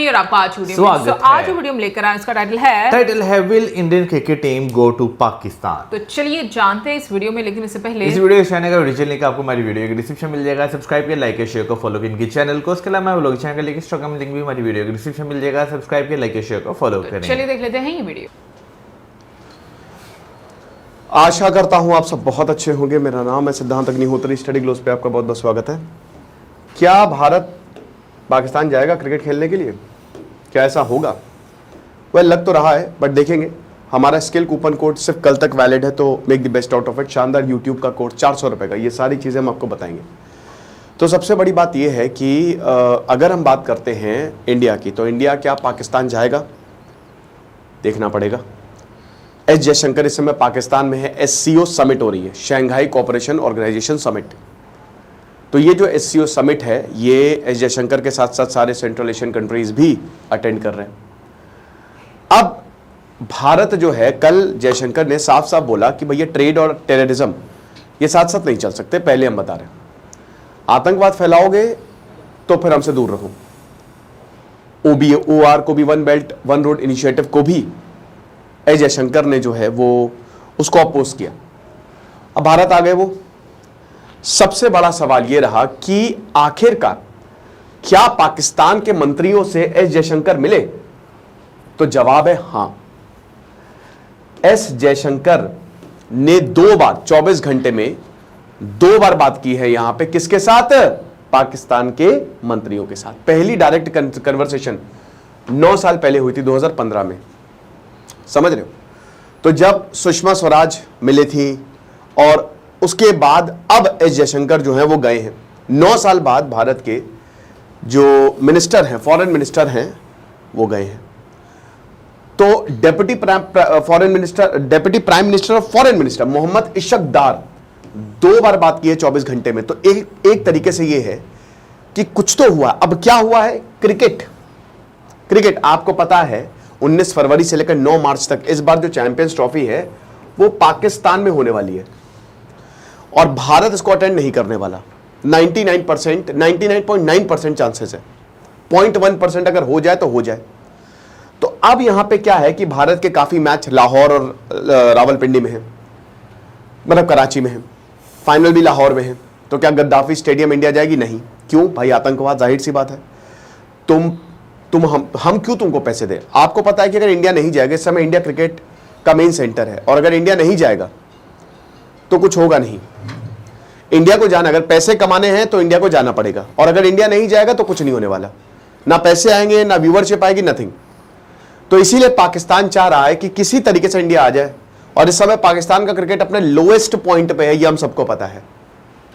और आपका आज वीडियो में। स्वागत आज है। जो वीडियो हम लेकर आए उसका टाइटल है will Indian cricket team go to Pakistan. तो चलिए जानते हैं इस वीडियो में, लेकिन इससे पहले इस वीडियो के चैनल का ओरिजिनल लिंक आपको हमारी वीडियो के डिस्क्रिप्शन मिल जाएगा। सब्सक्राइब कर, लाइक, शेयर को फॉलो कर इनके चैनल को। उसके अलावा व्लॉग चैनल का लिंक इंस्टाग्राम लिंक भी हमारी वीडियो के डिस्क्रिप्शन मिल जाएगा। सब्सक्राइब कर, लाइक, शेयर को फॉलो करें। चलिए देख लेते हैं ये वीडियो। आशा करता हूं आप सब बहुत अच्छे होंगे। मेरा नाम है सिद्धांत अग्निहोत्री। स्टडी ग्लोस पे आपका बहुत बहुत स्वागत है। क्या भारत पाकिस्तान जाएगा क्रिकेट खेलने के लिए? क्या ऐसा होगा? वह लग तो रहा है, बट देखेंगे। हमारा स्किल कूपन कोड सिर्फ कल तक वैलिड है, तो make the best out of it. शानदार यूट्यूब का कोड 400 रुपये का। ये सारी चीज़ें हम आपको बताएंगे। तो सबसे बड़ी बात यह है कि अगर हम बात करते हैं इंडिया की, तो इंडिया क्या पाकिस्तान जाएगा? देखना पड़ेगा। एस जयशंकर इस समय पाकिस्तान में है। SCO समिट हो रही है, शंघाई कोऑपरेशन ऑर्गेनाइजेशन समिट। तो ये जो SCO समिट है, ये एस जयशंकर के साथ साथ सारे सेंट्रल एशियन कंट्रीज भी अटेंड कर रहे हैं। अब भारत जो है, कल जयशंकर ने साफ साफ बोला कि भैया ट्रेड और टेररिज्म ये साथ साथ नहीं चल सकते। पहले हम बता रहे हैं, आतंकवाद फैलाओगे तो फिर हमसे दूर रहो। OR को भी, one belt one road initiative को भी एस जयशंकर ने जो है वो उसको अपोज किया। अब भारत आ गए वो। सबसे बड़ा सवाल यह रहा कि आखिरकार क्या पाकिस्तान के मंत्रियों से एस जयशंकर मिले? तो जवाब है हां। एस जयशंकर ने 2 बार 24 घंटे में 2 बार बात की है। यहां पे किसके साथ? पाकिस्तान के मंत्रियों के साथ। पहली डायरेक्ट कन्वर्सेशन 9 साल पहले हुई थी, 2015 में। समझ रहे हो? तो जब सुषमा स्वराज मिले थी और उसके बाद अब एस जयशंकर जो है वो गए हैं। 9 साल बाद भारत के जो मिनिस्टर हैं, फॉरेन मिनिस्टर हैं, वो गए हैं। तो डेप्यूटी प्राइम मिनिस्टर और फॉरेन मिनिस्टर मोहम्मद इशक दार 2 बार बात की है 24 घंटे में। तो एक तरीके से ये है कि कुछ तो हुआ। अब क्या हुआ है? क्रिकेट आपको पता है 19 फरवरी से लेकर 9 मार्च तक इस बार जो चैंपियंस ट्रॉफी है वो पाकिस्तान में होने वाली है और भारत इसको अटेंड नहीं करने वाला। 99.9% चांसेस है। 0.1% अगर हो जाए तो हो जाए। तो अब यहां पे क्या है कि भारत के काफी मैच लाहौर और रावलपिंडी में है, मतलब कराची में है। फाइनल भी लाहौर में है। तो क्या गद्दाफी स्टेडियम इंडिया जाएगी? नहीं। क्यों भाई? आतंकवाद, जाहिर सी बात है। हम क्यों तुमको पैसे दें? आपको पता है कि अगर इंडिया नहीं जाएगा, इस समय इंडिया क्रिकेट का मेन सेंटर है, और अगर इंडिया नहीं जाएगा तो कुछ होगा नहीं। इंडिया को जाना, अगर पैसे कमाने हैं तो इंडिया को जाना पड़ेगा, और अगर इंडिया नहीं जाएगा तो कुछ नहीं होने वाला। ना पैसे आएंगे, ना व्यूवरशिप आएगी, नथिंग। तो इसीलिए पाकिस्तान चाह रहा है कि किसी तरीके से इंडिया आ जाए। और इस समय पाकिस्तान का क्रिकेट अपने लोएस्ट पॉइंट पे है, ये हम सबको पता है।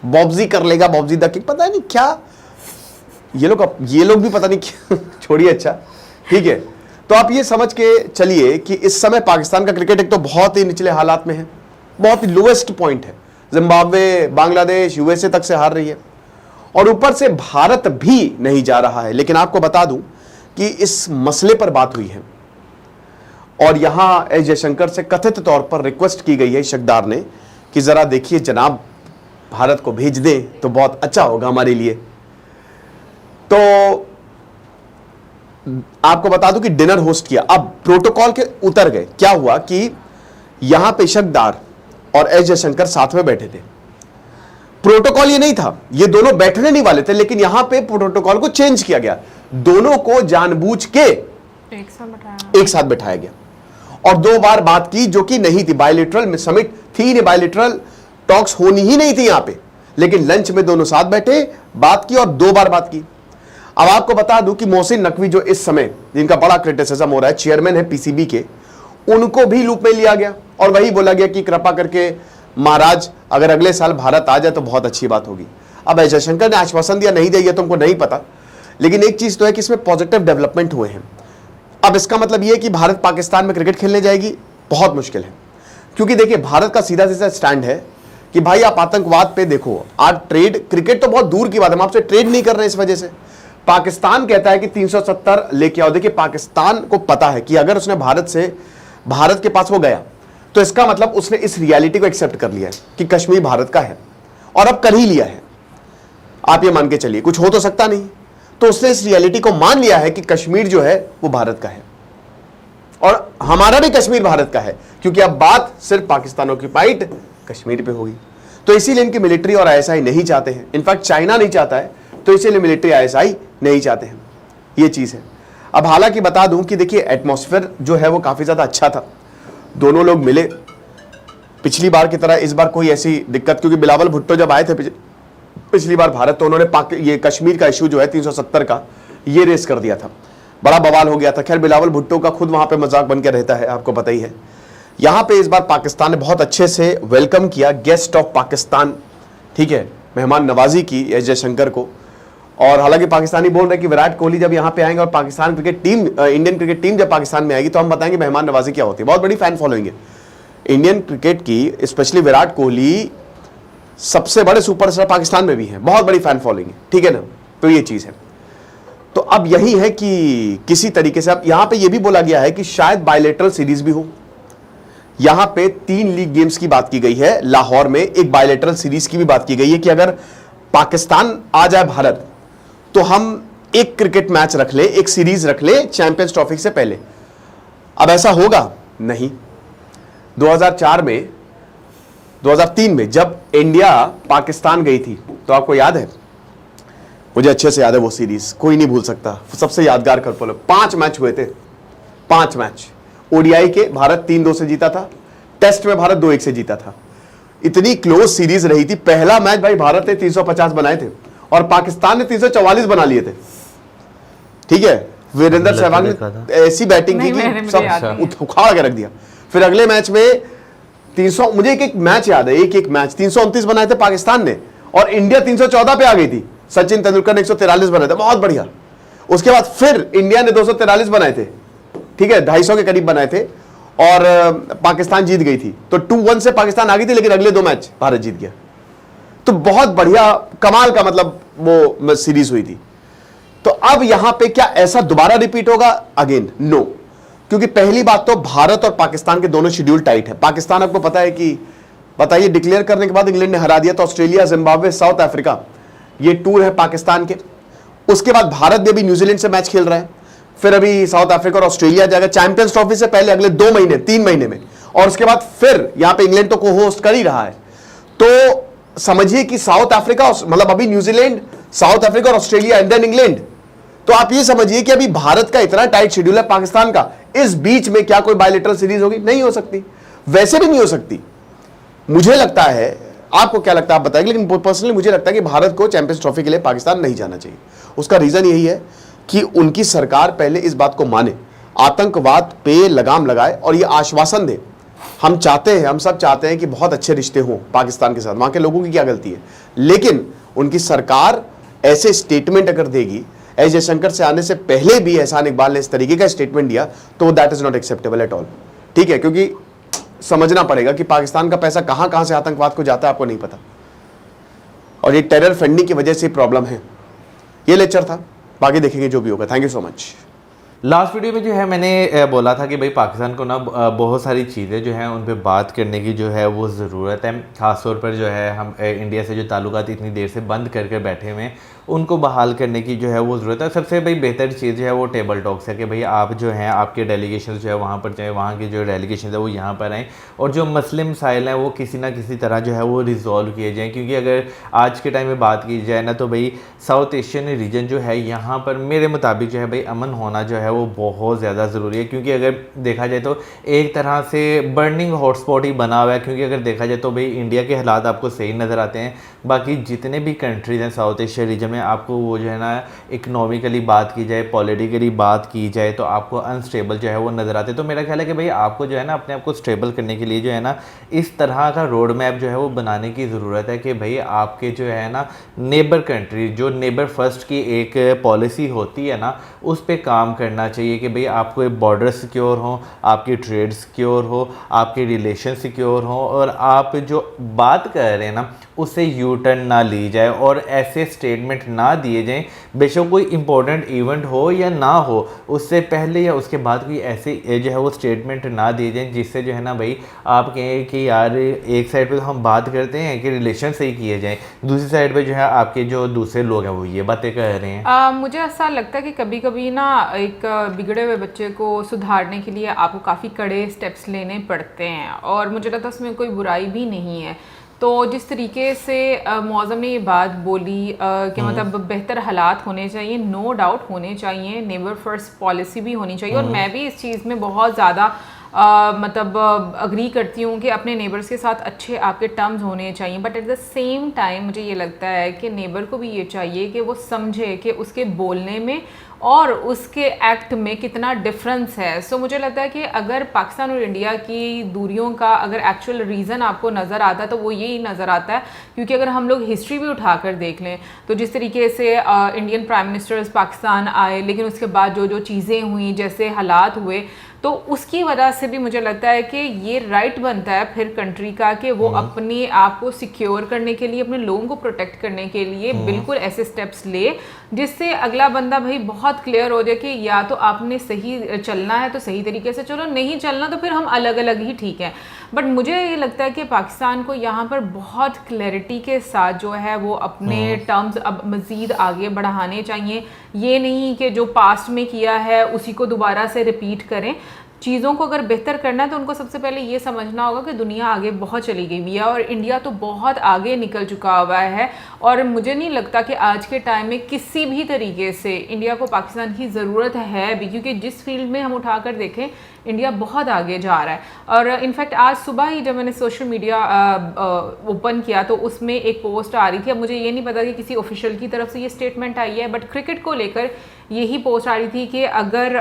बॉब्जी कर लेगा, बॉब्जी द किंग, पता नहीं क्या ये लोग भी पता नहीं क्या छोड़िए। अच्छा ठीक है। तो आप ये समझ के चलिए कि इस समय पाकिस्तान का क्रिकेट एक तो बहुत ही निचले हालात में है, बहुत ही लोएस्ट पॉइंट है। जिम्बाब्वे, बांग्लादेश, USA तक से हार रही है, और ऊपर से भारत भी नहीं जा रहा है। लेकिन आपको बता दूं कि इस मसले पर बात हुई है और यहां एस जयशंकर से कथित तौर पर रिक्वेस्ट की गई है इशकदार ने कि जरा देखिए जनाब, भारत को भेज दें तो बहुत अच्छा होगा हमारे लिए। तो आपको बता दूं कि डिनर होस्ट किया। अब प्रोटोकॉल के उतर गए। क्या हुआ कि यहां पे इशकदार और एस जयशंकर साथ में बैठे थे। प्रोटोकॉल ये नहीं था, ये दोनों बैठने नहीं वाले थे, लेकिन यहां पे प्रोटोकॉल को चेंज किया गया। दोनों को जानबूझ के एक साथ बैठाया गया और 2 बार बात की, जो कि नहीं थी। बायलैटरल समिट थी नहीं, बायलैटरल टॉक्स होनी ही नहीं थी यहां पे, लेकिन लंच में दोनों साथ बैठे, बात की और 2 बार बात की। अब आपको बता दूं कि मोहसिन नकवी जो इस समय जिनका बड़ा क्रिटिसिज्म हो रहा है, चेयरमैन है PCB के, उनको भी लूप में लिया गया और वही बोला गया कि कृपा करके महाराज अगर अगले साल भारत आ जाए तो बहुत अच्छी बात होगी। अब एस जयशंकर ने आश्वासन दिया, नहीं दिया तुमको नहीं पता, लेकिन एक चीज तो है कि इसमें पॉजिटिव डेवलपमेंट हुए हैं। अब इसका मतलब यह कि भारत पाकिस्तान में क्रिकेट खेलने जाएगी बहुत मुश्किल है, क्योंकि देखिए भारत का सीधा सीधा स्टैंड है कि भाई आप आतंकवाद पे देखो। आज ट्रेड, क्रिकेट तो बहुत दूर की बात है, हम आपसे ट्रेड नहीं कर रहे इस वजह से। पाकिस्तान कहता है कि 370 लेके आओ। देखिए पाकिस्तान को पता है कि अगर उसने भारत के पास वो गया तो इसका मतलब उसने इस रियलिटी को एक्सेप्ट कर लिया है कि कश्मीर भारत का है, और अब कर ही लिया है। आप ये मान के चलिए, कुछ हो तो सकता नहीं। तो उसने इस रियलिटी को मान लिया है कि कश्मीर जो है वो भारत का है और हमारा भी कश्मीर भारत का है, क्योंकि अब बात सिर्फ पाकिस्तान ऑक्यूपाइड कश्मीर पे होगी। तो इसीलिए इनकी मिलिट्री और आईएसआई नहीं चाहते हैं, इनफैक्ट चाइना नहीं चाहता है, तो इसीलिए मिलिट्री आईएसआई नहीं चाहते हैं, ये चीज है। अब हालांकि बता दूं कि देखिए एटमॉस्फेयर जो है वो काफी ज्यादा अच्छा था, दोनों लोग मिले, पिछली बार की तरह इस बार कोई ऐसी दिक्कत, क्योंकि बिलावल भुट्टो जब आए थे पिछली बार भारत, तो उन्होंने ये कश्मीर का इशू जो है 370 का ये रेस कर दिया था, बड़ा बवाल हो गया था। खैर बिलावल भुट्टो का खुद वहां पे मजाक बन के रहता है, आपको पता ही है। यहां पे इस बार पाकिस्तान ने बहुत अच्छे से वेलकम किया, गेस्ट ऑफ पाकिस्तान, ठीक है, मेहमान नवाजी की एस जयशंकर को। और हालांकि पाकिस्तानी बोल रहे हैं कि विराट कोहली जब यहां पे आएंगे और Pakistan cricket team, Indian cricket team जब पाकिस्तान में आएगी तो हम बताएंगे मेहमान नवाजी क्या होती है। बहुत बड़ी फैन फॉलोइंग है इंडियन क्रिकेट की, स्पेशली विराट कोहली सबसे बड़े सुपरस्टार पाकिस्तान में भी हैं, बहुत बड़ी फैन फॉलोइंग है, ठीक है ना। तो ये चीज है। तो अब यही है कि किसी तरीके से अब यहां पे ये भी बोला गया है कि शायद बायलैटरल सीरीज भी हो। यहां पे 3 लीग गेम्स की बात की गई है, लाहौर में एक बायलैटरल सीरीज की भी बात की गई है कि अगर पाकिस्तान आ जाए भारत तो हम एक क्रिकेट मैच रख ले, एक सीरीज रख ले चैंपियंस ट्रॉफी से पहले। अब ऐसा होगा नहीं। 2003 में जब इंडिया पाकिस्तान गई थी, तो आपको याद है, मुझे अच्छे से याद है वो सीरीज, कोई नहीं भूल सकता, सबसे यादगार कर पलो। 5 मैच हुए थे, 5 मैच। ओडीआई के भारत 3-2 से जीता था, टेस्ट में भारत 2-1 से जीता था। इतनी क्लोज सीरीज रही थी। पहला मैच भाई भारत ने 350 बनाए थे और पाकिस्तान ने 344 बना लिए थे, ठीक है। वीरेंद्र सहवाग ने ऐसी बैटिंग की कि सब उखाड़ के रख दिया। फिर अगले मैच में 300, मुझे एक मैच याद है, एक मैच 329 बनाए थे पाकिस्तान ने और इंडिया 314 पे आ गई थी। सचिन तेंदुलकर ने 143 बनाए थे, बहुत बढ़िया। उसके बाद फिर इंडिया ने 243 बनाए थे, ठीक है, 250 के करीब बनाए थे और पाकिस्तान जीत गई थी। तो 2-1 से पाकिस्तान आ गई थी, लेकिन अगले 2 मैच भारत जीत गया। तो बहुत बढ़िया कमाल का मतलब वो सीरीज हुई थी। तो अब यहां पे क्या ऐसा दोबारा रिपीट होगा? अगेन नो, क्योंकि पहली बात तो भारत और पाकिस्तान के दोनों शेड्यूल टाइट है। पाकिस्तान आपको पता है कि बताइए डिक्लेयर करने के बाद इंग्लैंड ने हरा दिया, तो ऑस्ट्रेलिया, जिम्बाब्वे, साउथ अफ्रीका, ये टूर है पाकिस्तान के। उसके बाद भारत भी अभी न्यूजीलैंड से मैच खेल रहा है, फिर अभी साउथ अफ्रीका और ऑस्ट्रेलिया जाएगा चैंपियंस ट्रॉफी से पहले अगले 2 महीने 3 महीने में, और उसके बाद फिर यहां पे इंग्लैंड तो को होस्ट कर ही रहा है। तो समझिए कि साउथ अफ्रीका, मतलब अभी न्यूजीलैंड, साउथ अफ्रीका और ऑस्ट्रेलिया एंड देन इंग्लैंड। तो आप ये समझिए कि अभी भारत का इतना टाइट शेड्यूल है पाकिस्तान का, इस बीच में क्या कोई बायलैटरल सीरीज होगी? नहीं हो सकती, वैसे भी नहीं हो सकती। मुझे लगता है, आपको क्या लगता है आप बताइए, लेकिन पर्सनली मुझे लगता है कि भारत को चैंपियंस ट्रॉफी के लिए पाकिस्तान नहीं जाना चाहिए। उसका रीजन यही है कि उनकी सरकार पहले इस बात को माने, आतंकवाद पे लगाम लगाए और ये आश्वासन दे। हम चाहते हैं, हम सब चाहते हैं कि बहुत अच्छे रिश्ते हों पाकिस्तान के साथ, वहां के लोगों की क्या गलती है, लेकिन उनकी सरकार ऐसे स्टेटमेंट अगर देगी, एस जयशंकर से आने से पहले भी एहसान इकबाल ने इस तरीके का स्टेटमेंट दिया, तो that is not acceptable at all, ठीक है। क्योंकि समझना पड़ेगा कि पाकिस्तान का पैसा कहां कहां से आतंकवाद को जाता है, आपको नहीं पता, और ये टेरर फंडिंग की वजह से प्रॉब्लम है। ये लेक्चर था, बाकी देखेंगे जो भी होगा। Thank you so much. Last video में जो है मैंने बोला था कि भाई पाकिस्तान को ना बहुत सारी चीज़ें जो हैं उन पे बात करने की जो है वो ज़रूरत है। ख़ासतौर पर जो है हम इंडिया से जो ताल्लुकात इतनी देर से बंद करके बैठे हुए हैं उनको बहाल करने की जो है वो ज़रूरत है। सबसे भाई बेहतर चीज़ जो है वो टेबल टॉक्स है कि भाई आप जो हैं आपके डेलीगेशन जो है वहाँ पर चाहे वहाँ की जो डेलीगेशन है वो यहाँ पर आएँ और जो मसले मसाइल हैं वो किसी ना किसी तरह जो है वो रिजॉल्व किए जाएँ। क्योंकि अगर आज के टाइम में बात की जाए ना तो भाई साउथ एशियन रीजन जो है यहाँ पर मेरे मुताबिक जो है भाई अमन होना जो है वो बहुत ज़्यादा ज़रूरी है। क्योंकि अगर देखा जाए तो एक तरह से बर्निंग हॉटस्पॉट ही बना हुआ है। क्योंकि अगर देखा जाए तो भाई इंडिया के हालात आपको सही नज़र आते हैं, बाकी जितने भी कंट्रीज़ हैं साउथ एशिया रीजन में आपको वो जो है ना इकनॉमिकली बात की जाए, पॉलिटिकली बात की जाए तो आपको अनस्टेबल जो है वो नज़र आते हैं। तो मेरा ख्याल है कि भाई आपको जो है ना अपने आप को स्टेबल करने के लिए जो है ना इस तरह का रोड मैप जो है वो बनाने की ज़रूरत है कि भाई आपके जो है ना नेबर कंट्री, जो नेबर फर्स्ट की एक पॉलिसी होती है ना उस पर काम करना चाहिए कि भाई आपको बॉर्डर सिक्योर हो, आपकी ट्रेड सिक्योर हो, आपके रिलेशन सिक्योर हो और आप जो बात कर रहे हैं ना उससे यू टर्न ना ली जाए और ऐसे स्टेटमेंट स्टेटमेंट ना दिए जाएं, बेशक कोई इंपॉर्टेंट इवेंट हो या ना हो, उससे पहले या उसके बाद कोई ऐसे जो है वो स्टेटमेंट ना दिए जाएं जिससे जो है ना भाई आप कहें कि यार एक साइड पे तो हम बात करते हैं कि रिलेशन सही किए जाएं, दूसरी साइड पे जो है आपके जो दूसरे लोग हैं वो ये बातें कर रहे हैं। मुझे ऐसा लगता है कि कभी कभी ना एक बिगड़े हुए बच्चे को सुधारने के लिए आपको काफ़ी कड़े स्टेप्स लेने पड़ते हैं, और मुझे लगता है उसमें कोई बुराई भी नहीं है। तो जिस तरीके से मौज़म ने ये बात बोली कि मतलब बेहतर हालात होने चाहिए, नो डाउट होने चाहिए, नेबर फर्स्ट पॉलिसी भी होनी चाहिए, और मैं भी इस चीज़ में बहुत ज़्यादा मतलब अग्री करती हूँ कि अपने नेबर्स के साथ अच्छे आपके टर्म्स होने चाहिए। But at the same time मुझे ये लगता है कि नेबर को भी ये चाहिए कि वो समझे कि उसके बोलने में और उसके एक्ट में कितना डिफरेंस है। सो मुझे लगता है कि अगर पाकिस्तान और इंडिया की दूरियों का अगर एक्चुअल रीज़न आपको नज़र आता है तो वो यही नज़र आता है, क्योंकि अगर हम लोग हिस्ट्री भी उठा कर देख लें तो जिस तरीके से इंडियन प्राइम मिनिस्टर्स पाकिस्तान आए, लेकिन उसके बाद जो जो चीज़ें हुई, जैसे हालात हुए, तो उसकी वजह से भी मुझे लगता है कि ये राइट बनता है फिर कंट्री का कि वो अपने आप को सिक्योर करने के लिए, अपने लोगों को प्रोटेक्ट करने के लिए बिल्कुल ऐसे स्टेप्स ले जिससे अगला बंदा भाई बहुत क्लियर हो जाए कि या तो आपने सही चलना है तो सही तरीके से चलो, नहीं चलना तो फिर हम अलग अलग ही ठीक है। बट मुझे ये लगता है कि पाकिस्तान को यहाँ पर बहुत क्लैरिटी के साथ जो है वो अपने टर्म्स अब मज़ीद आगे बढ़ाने चाहिए। ये नहीं कि जो पास्ट में किया है उसी को दोबारा से रिपीट करें। चीज़ों को अगर बेहतर करना है तो उनको सबसे पहले ये समझना होगा कि दुनिया आगे बहुत चली गई हुई है और इंडिया तो बहुत आगे निकल चुका हुआ है, और मुझे नहीं लगता कि आज के टाइम में किसी भी तरीके से इंडिया को पाकिस्तान की ज़रूरत है भी, क्योंकि जिस फील्ड में हम उठाकर देखें इंडिया बहुत आगे जा रहा है। और इनफैक्ट आज सुबह ही जब मैंने सोशल मीडिया ओपन किया तो उसमें एक पोस्ट आ रही थी, अब मुझे ये नहीं पता कि किसी ऑफिशियल की तरफ से ये स्टेटमेंट आई है, बट क्रिकेट को लेकर यही पोस्ट आ रही थी कि अगर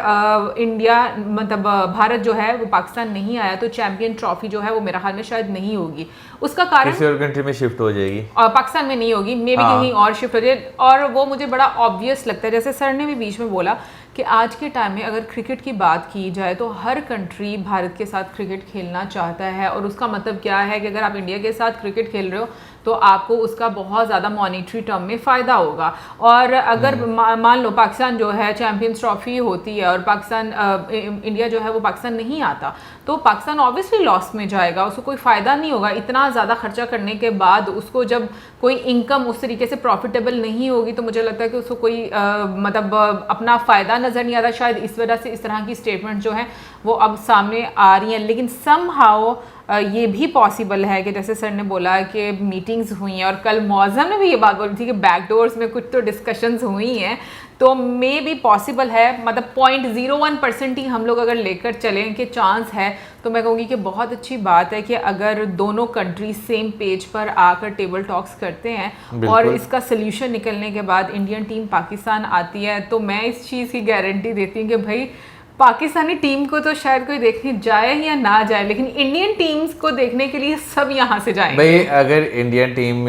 इंडिया मतलब भारत जो है वो पाकिस्तान नहीं आया तो चैंपियन ट्रॉफी जो है वो मेरा ख्याल में शायद नहीं होगी। उसका कारण किसी और कंट्री में शिफ्ट हो जाएगी, और पाकिस्तान में नहीं होगी, मे बी कहीं और शिफ्ट हो जाए। और वो मुझे बड़ा ऑब्वियस लगता है, जैसे सर ने भी बीच में बोला कि आज के टाइम में अगर क्रिकेट की बात की जाए तो हर कंट्री भारत के साथ क्रिकेट खेलना चाहता है, और उसका मतलब क्या है कि अगर आप इंडिया के साथ क्रिकेट खेल रहे हो तो आपको उसका बहुत ज़्यादा मॉनेटरी टर्म में फ़ायदा होगा। और अगर मान लो पाकिस्तान जो है चैंपियंस ट्रॉफी होती है और पाकिस्तान इंडिया जो है वो पाकिस्तान नहीं आता, तो पाकिस्तान ऑब्वियसली लॉस में जाएगा, उसको कोई फ़ायदा नहीं होगा। इतना ज़्यादा खर्चा करने के बाद उसको जब कोई इनकम उस तरीके से प्रॉफिटेबल नहीं होगी तो मुझे लगता है कि उसको कोई मतलब अपना फ़ायदा नज़र नहीं आता। शायद इस वजह से इस तरह की स्टेटमेंट जो है वो अब सामने आ रही हैं। लेकिन समहाउ ये भी पॉसिबल है कि जैसे सर ने बोला कि मीटिंग्स हुई हैं, और कल मौज़म ने भी ये बात बोली थी कि बैकडोर्स में कुछ तो डिस्कशंस हुई हैं, तो मे भी पॉसिबल है। मतलब 0.01% ही हम लोग अगर लेकर चलें कि चांस है, तो मैं कहूँगी कि बहुत अच्छी बात है कि अगर दोनों कंट्री सेम पेज पर आकर टेबल टॉक्स करते हैं और इसका सल्यूशन निकलने के बाद इंडियन टीम पाकिस्तान आती है, तो मैं इस चीज़ की गारंटी देती हूँ कि भाई पाकिस्तानी टीम को तो शायद कोई देखने जाए या ना जाए, लेकिन इंडियन टीम्स को देखने के लिए सब यहाँ से जाएंगे। भाई अगर इंडियन टीम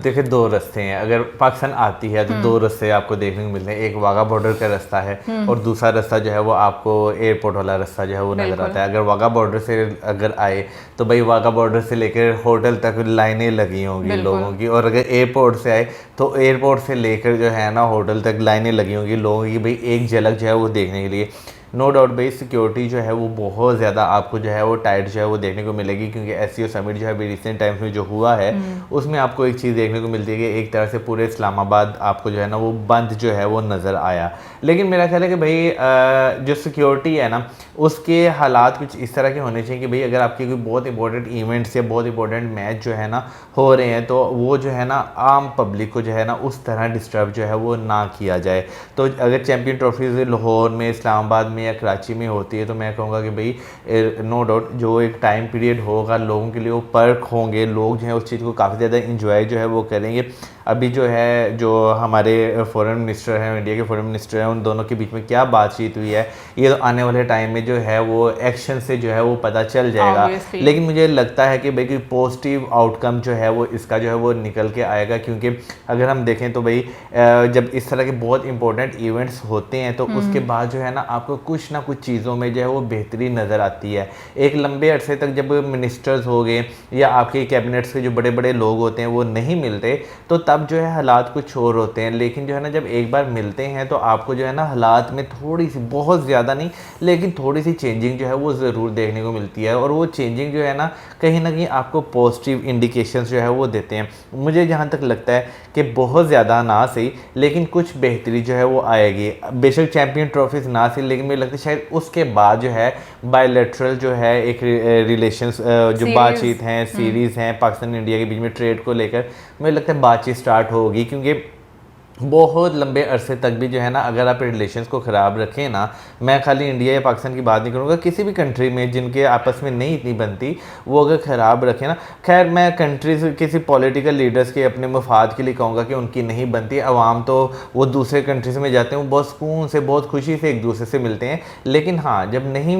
देखे दो रास्ते हैं, अगर पाकिस्तान आती है तो दो रास्ते आपको देखने को मिलते हैं, एक वाघा बॉर्डर का रास्ता है और दूसरा रास्ता जो है वो आपको एयरपोर्ट वाला रास्ता जो है वो नजर आता है। अगर वाघा बॉर्डर से अगर आए तो भाई वाघा बॉर्डर से लेकर होटल तक लाइनें लगी होंगी लोगों की, और अगर एयरपोर्ट से आए तो एयरपोर्ट से लेकर जो है ना होटल तक लाइनें लगी होंगी लोगों की, भाई एक झलक जो है वो देखने के लिए। नो डाउट भाई सिक्योरिटी जो है वो बहुत ज़्यादा आपको जो है वो टाइट जो है वो देखने को मिलेगी, क्योंकि एससीओ समिट जो है अभी रिसेंट टाइम्स में जो हुआ है उसमें आपको एक चीज़ देखने को मिलती है कि एक तरह से पूरे इस्लामाबाद आपको जो है ना वो बंद जो है वो नज़र आया। लेकिन मेरा ख्याल है कि भाई जो सिक्योरिटी है ना उसके हालात कुछ इस तरह के होने चाहिए कि भाई अगर आपके कोई बहुत इंपॉर्टेंट इवेंट्स या बहुत इंपॉर्टेंट मैच जो है ना हो रहे हैं तो वो जो है ना आम पब्लिक को जो है ना उस तरह डिस्टर्ब जो है वो ना किया जाए। तो अगर चैम्पियन ट्रॉफी लाहौर में, इस्लामाबाद में या कराची में होती है तो मैं कहूँगा कि भाई नो डाउट जो एक टाइम पीरियड होगा लोगों के लिए वो पर्क होंगे, लोग जो है उस चीज़ को काफ़ी ज़्यादा इंजॉय जो है वो करेंगे। अभी जो है जो हमारे फॉरेन मिनिस्टर हैं, इंडिया के फॉरेन मिनिस्टर हैं, उन दोनों के बीच में क्या बातचीत हुई है ये तो आने वाले टाइम में जो है वो एक्शन से जो है वो पता चल जाएगा। लेकिन मुझे लगता है कि भाई कोई पॉजिटिव आउटकम जो है वो इसका जो है वो निकल के आएगा, क्योंकि अगर हम देखें तो भाई जब इस तरह के बहुत इंपॉर्टेंट इवेंट्स होते हैं तो उसके बाद जो है ना आपको कुछ ना कुछ चीज़ों में जो है वो बेहतरी नज़र आती है। एक लंबे अरसे तक जब मिनिस्टर्स हो गए या आपके कैबिनेट्स के जो बड़े बड़े लोग होते हैं वो नहीं मिलते तो तब जो है हालात कुछ और होते हैं, लेकिन जो है ना जब एक बार मिलते हैं तो आपको जो है ना हालात में थोड़ी सी, बहुत ज़्यादा नहीं लेकिन थोड़ी सी चेंजिंग जो है वो ज़रूर देखने को मिलती है, और वो चेंजिंग जो है ना कहीं आपको पॉजिटिव इंडिकेशंस जो है वो देते हैं। मुझे जहाँ तक लगता है कि बहुत ज़्यादा ना सही लेकिन कुछ बेहतरी जो है वो आएगी। बेशक चैम्पियन ट्रॉफीज़ ना सही, लेकिन मुझे लगता है शायद उसके बाद जो है बायलैटरल जो है एक रिलेशंस जो बातचीत हैं, सीरीज़ हैं पाकिस्तान इंडिया के बीच में ट्रेड को लेकर, मुझे लगता है बातचीत स्टार्ट होगी। क्योंकि बहुत लंबे अरसे तक भी जो है ना अगर आप रिलेशंस को ख़राब रखें ना, मैं खाली इंडिया या पाकिस्तान की बात नहीं करूँगा, किसी भी कंट्री में जिनके आपस में नहीं इतनी बनती, वो अगर ख़राब रखें ना, खैर मैं कंट्रीज किसी पॉलिटिकल लीडर्स के अपने मफाद के लिए कहूँगा कि उनकी नहीं बनती, अवाम तो वो दूसरे कंट्रीज में जाते हैं, वो बहुत सुकून से बहुत खुशी से एक दूसरे से मिलते हैं, लेकिन हाँ जब नहीं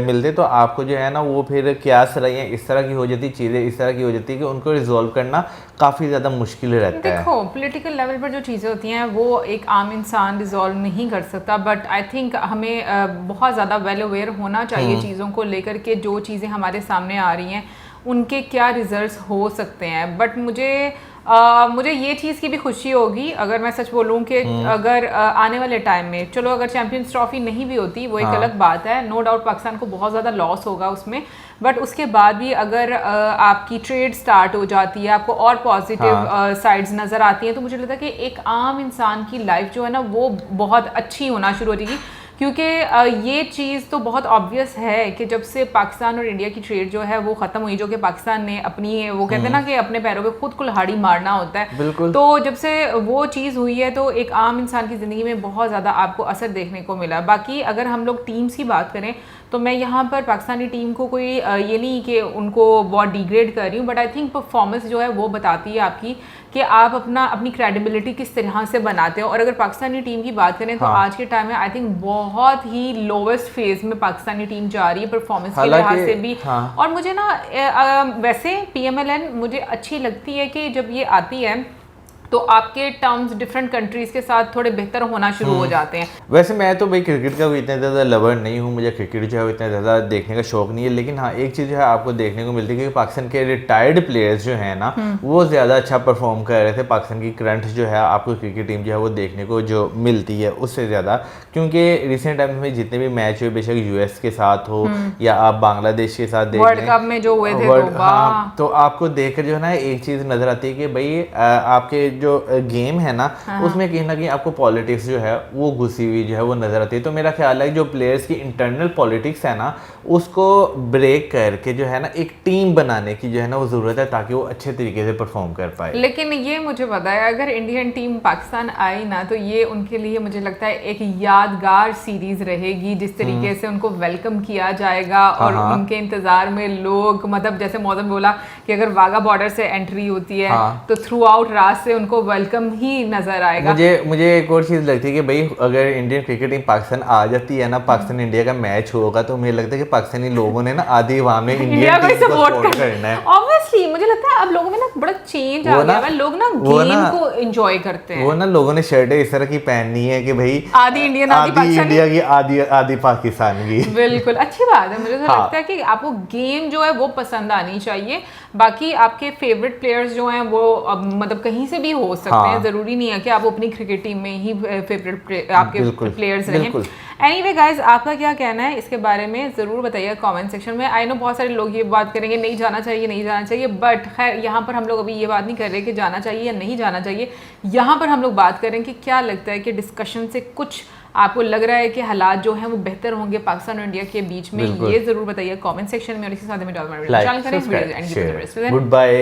मिलते तो आपको जो है ना वो फिर क्या सराइयाँ इस तरह की हो जाती, चीज़ें इस तरह की हो जाती है कि उनको रिजॉल्व करना काफ़ी ज़्यादा मुश्किल रहता है। देखो पॉलिटिकल लेवल पर जो चीज़ें होती हैं वो एक आम इंसान रिजॉल्व नहीं कर सकता, बट आई थिंक हमें बहुत ज़्यादा वेल अवेयर होना चाहिए चीज़ों को लेकर के, जो चीज़ें हमारे सामने आ रही हैं उनके क्या रिजल्ट्स हो सकते हैं। बट मुझे ये चीज़ की भी खुशी होगी अगर मैं सच बोलूँ कि अगर आने वाले टाइम में, चलो अगर चैंपियंस ट्रॉफी नहीं भी होती वो एक अलग बात है, नो डाउट पाकिस्तान को बहुत ज़्यादा लॉस होगा उसमें, बट उसके बाद भी अगर आपकी ट्रेड स्टार्ट हो जाती है, आपको और पॉजिटिव साइड्स नज़र आती हैं, तो मुझे लगता है कि एक आम इंसान की लाइफ जो है ना वो बहुत अच्छी होना शुरू हो जाएगी। क्योंकि ये चीज़ तो बहुत ऑब्वियस है कि जब से पाकिस्तान और इंडिया की ट्रेड जो है वो ख़त्म हुई, जो कि पाकिस्तान ने अपनी वो कहते हैं ना कि अपने पैरों पे खुद कुल्हाड़ी मारना होता है, बिल्कुल। तो जब से वो चीज़ हुई है तो एक आम इंसान की ज़िंदगी में बहुत ज़्यादा आपको असर देखने को मिला। बाकी अगर हम लोग टीम्स की बात करें तो मैं यहाँ पर पाकिस्तानी टीम को कोई ये नहीं कि उनको बहुत डिग्रेड कर रही हूँ, बट आई थिंक परफॉर्मेंस जो है वो बताती है आपकी कि आप अपनी क्रेडिबिलिटी किस तरह से बनाते हो। और अगर पाकिस्तानी टीम की बात करें तो आज के टाइम में आई थिंक बहुत ही लोवेस्ट फेज में पाकिस्तानी टीम जा रही है परफॉर्मेंस के लिहाज से भी। और मुझे ना वैसे PMLN मुझे अच्छी लगती है कि जब ये आती है तो आपके टर्म्स डिफरेंट कंट्रीज के साथ थोड़े बेहतर होना शुरू हो जाते हैं। वैसे मैं तो भाई क्रिकेट का कोई इतना ज़्यादा लवर नहीं हूँ, मुझे क्रिकेट जो है वो इतना ज़्यादा देखने का शौक नहीं है, लेकिन हाँ एक चीज़ जो है आपको देखने को मिलती है कि पाकिस्तान के रिटायर्ड प्लेयर्स जो है ना वो ज़्यादा अच्छा परफॉर्म कर रहे थे। पाकिस्तान की करंट जो है आपको क्रिकेट टीम जो है वो देखने को जो मिलती है उससे ज़्यादा, क्योंकि रिसेंट टाइम में जितने भी मैच हुए, बेशक US के साथ हो या आप बांग्लादेश के साथ देख वर्ल्ड कप में जो हुए थे तो आपको देखकर जो है ना एक चीज़ नज़र आती है कि भाई आपके जो गेम है ना उसमें कहीं ना कहीं आपको पॉलिटिक्स जो है वो घुसी हुई जो है वो नजर आती है। तो मेरा ख्याल है जो प्लेयर्स की इंटरनल पॉलिटिक्स है ना उसको ब्रेक करके जो है ना एक टीम बनाने की जो है ना वो ज़रूरत है ताकि वो अच्छे तरीके से परफॉर्म कर पाए। लेकिन ये मुझे पता है अगर इंडियन टीम पाकिस्तान आई ना तो ये उनके लिए मुझे लगता है एक यादगार सीरीज रहेगी, जिस तरीके से उनको वेलकम किया जाएगा और उनके इंतजार में लोग, मतलब जैसे मौसम बोला कि अगर वाघा बॉर्डर से एंट्री होती है तो थ्रू आउट रात से उनको वेलकम ही नजर आएगा। मुझे एक और चीज़ लगती है कि भाई अगर इंडियन क्रिकेट टीम पाकिस्तान आ जाती है ना, पाकिस्तान इंडिया का मैच होगा तो मुझे लगता है कि पाकिस्तानी लोगों ने ना आधी अवाम ने इंडिया को सपोर्ट करना है। ऑब्वियसली मुझे लगता है अब लोगों में ना बड़ा चेंज आ गया है, लोग ना गेम को एंजॉय करते हैं। वो ना लोगों ने शर्टें इस तरह की पहननी है कि भाई आधी इंडियन आधी इंडिया की आधी पाकिस्तान की। बिल्कुल अच्छी बात है। मुझे तो लगता है कि आपको गेम जो है वो पसंद आनी चाहिए। बाकी आपके फेवरेट प्लेयर्स जो हैं वो मतलब कहीं से भी हो सकते हैं, जरूरी नहीं है कि आप अपनी क्रिकेट टीम में ही फेवरेट आपके प्लेयर्स रहें। एनीवे गाइज, आपका क्या कहना है इसके बारे में ज़रूर बताइए कमेंट सेक्शन में। आई नो बहुत सारे लोग ये बात करेंगे नहीं जाना चाहिए, बट खैर यहाँ पर हम लोग अभी ये बात नहीं कर रहे कि जाना चाहिए या नहीं जाना चाहिए। यहाँ पर हम लोग बात करें कि क्या लगता है कि डिस्कशन से कुछ आपको लग रहा है कि हालात जो हैं वो बेहतर होंगे पाकिस्तान और इंडिया के बीच में, ये ज़रूर बताइए कमेंट सेक्शन में। और इसी साथ में गुड बाय।